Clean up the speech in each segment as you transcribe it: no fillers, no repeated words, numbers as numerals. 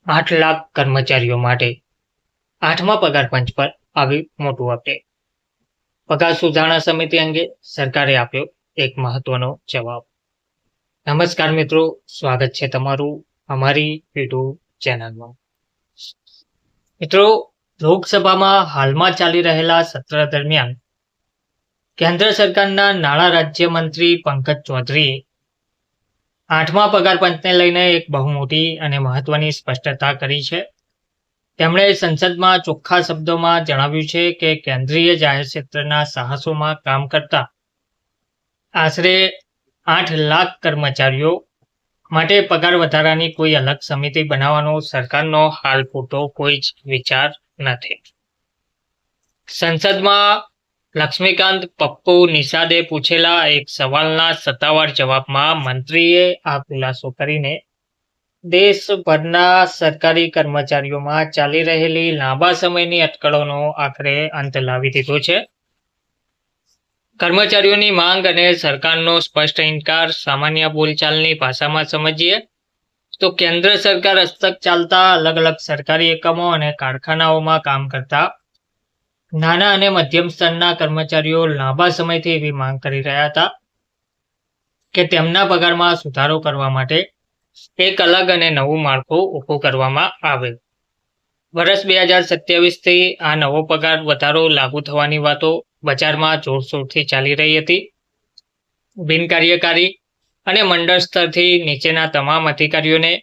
8 લાખ કર્મચારીઓ માટે 8મા પગાર પંચ પર આવ્યું મોટું અપડેટ. પગાર સુધારણા સમિતિ અંગે સરકારે આપ્યો એક મહત્વનો જવાબ. નમસ્કાર મિત્રો, સ્વાગત છે તમારું અમારી યુટ્યુબ ચેનલમાં. મિત્રો, લોકસભામાં હાલમાં ચાલી રહેલા સત્ર દરમિયાન કેન્દ્ર સરકારના નાણાં રાજ્યમંત્રી પંકજ ચૌધરીએ 8મા પગાર પંચને લઈને એક બહુ મોટી અને મહત્વની સ્પષ્ટતા કરી છે. તેમણે સંસદમાં ચોખ્ખા શબ્દોમાં જણાવ્યું છે કે કેન્દ્રીય જાહેર ક્ષેત્રના સાહસોમાં કામ કરતા આશરે 8 લાખ કર્મચારીઓ માટે પગાર વધારાની કોઈ અલગ સમિતિ બનાવવાનો સરકારનો હાલ પૂરતો કોઈ જ વિચાર નથી. સંસદમાં લક્ષ્મીકાંત પપ્પુ નિષાદે પૂછેલા એક સવાલના સત્તાવાર જવાબમાં મંત્રીએ આ ખુલાસો કરીને દેશભરના સરકારી કર્મચારીઓમાં ચાલી રહેલી લાંબા સમયની અટકળોનો આખરે અંત લાવી દીધો છે. કર્મચારીઓની માંગ અને સરકારનો સ્પષ્ટ ઇનકાર સામાન્ય બોલચાલની ભાષામાં સમજીએ તો કેન્દ્ર સરકાર હસ્તક ચાલતા અલગ અલગ સરકારી એકમો અને કારખાનાઓમાં કામ કરતા નાના અને મધ્યમ સ્તરના કર્મચારીઓ લાંબા સમયથી એવી માંગ કરી રહ્યા હતા કે તેમના પગારમાં સુધારો કરવા માટે એક અલગ અને નવું માળખું ઊભું કરવામાં આવે. વર્ષ 2027થી આ નવો પગાર વધારો લાગુ થવાની વાતો બજારમાં જોરશોરથી ચાલી રહી હતી. બિનકાર્યકારી અને મંડળ સ્તરથી નીચેના તમામ અધિકારીઓને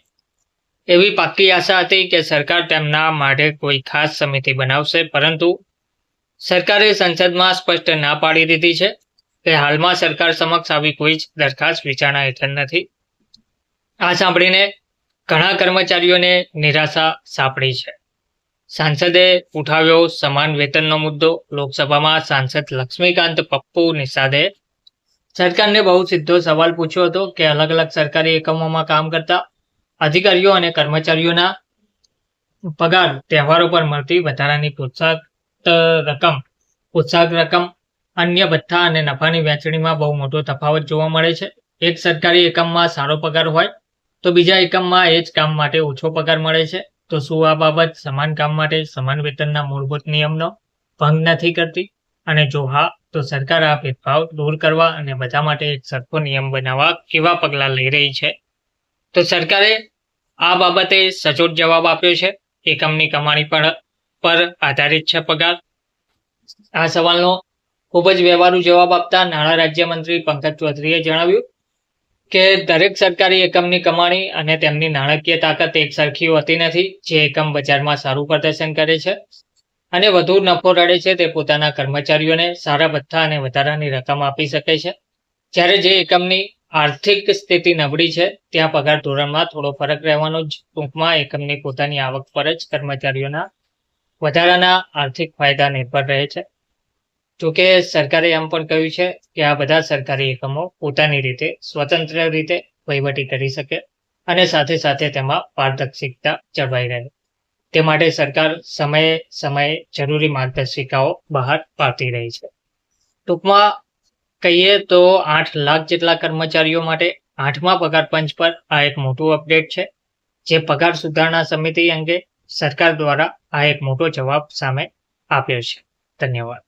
એવી પાક્કી આશા હતી કે સરકાર તેમના માટે કોઈ ખાસ સમિતિ બનાવશે, પરંતુ સરકારે સંસદમાં સ્પષ્ટ ના પાડી દીધી છે કે હાલમાં સરકાર સમક્ષ આવી કોઈ જ દરખાસ્ત વિચારણા હેઠળ નથી. આ સાંભળીને ઘણા કર્મચારીઓને નિરાશા સાંપડી છે. સાંસદે ઉઠાવ્યો સમાન વેતનનો મુદ્દો. લોકસભામાં સાંસદ લક્ષ્મીકાંત પપ્પુ નિષાદે સરકારને બહુ સીધો સવાલ પૂછ્યો હતો કે અલગ અલગ સરકારી એકમોમાં કામ કરતા અધિકારીઓ અને કર્મચારીઓના પગાર તહેવારો પર મળતી વધારાની પ્રોત્સાહક રકમ, અન્ય ભથ્થા અને નફાની વહેંચણીમાં બહુ મોટો તફાવત જોવા મળે છે. એક સરકારી એકમમાં સારો પગાર હોય તો બીજા એકમમાં એ જ કામ માટે ઓછો પગાર મળે છે. તો શું આ બાબત સમાન કામ માટે સમાન વેતનના મૂળભૂત નિયમનો ભંગ નથી કરતી? અને જો હા, તો સરકાર આ ભેદભાવ દૂર કરવા અને બધા માટે એક સરખો નિયમ બનાવવા કેવા પગલાં લઈ રહી છે? તો સરકારે આ બાબતે સચોટ જવાબ આપ્યો છે. એકમની કમાણી પર આધારિત છે પગાર. આ સવાલનો ખૂબ જ વ્યવહારુ જવાબ આપતા નાણાં રાજ્યમંત્રી પંકજ ચૌધરીએ જણાવ્યું કે દરેક સરકારી એકમની કમાણી અને તેમની નાણાકીય તાકાત એક સરખી હોતી નથી. જે એકમ બજારમાં સારું પ્રદર્શન કરે છે અને વધુ નફો રડે છે તે પોતાના કર્મચારીઓને સારા ભથ્થા અને વધારાની રકમ આપી શકે છે, જ્યારે જે એકમની આર્થિક સ્થિતિ નબળી છે ત્યાં પગાર ધોરણમાં થોડો ફરક રહેવાનો જ. ટૂંકમાં એકમની પોતાની આવક પર જ કર્મચારીઓના વધારાના આર્થિક ફાયદા નિર્ભર રહે છે. જોકે સરકારે એમ પણ કહ્યું છે કે આ બધા સરકારી એકમો પોતાની રીતે સ્વતંત્ર રીતે વહીવટી કરી શકે અને સાથે સાથે તેમાં પારદર્શિકતા જળવાઈ રહે તે માટે સરકાર સમયે સમયે જરૂરી માર્ગદર્શિકાઓ બહાર પાડતી રહી છે. ટૂંકમાં કહીએ તો 8 લાખ જેટલા કર્મચારીઓ માટે 8મા પગાર પંચ પર આ એક મોટું અપડેટ છે, જે પગાર સુધારણા સમિતિ અંગે સરકાર દ્વારા આ એક મોટો જવાબ સામે આપ્યો છે. ધન્યવાદ.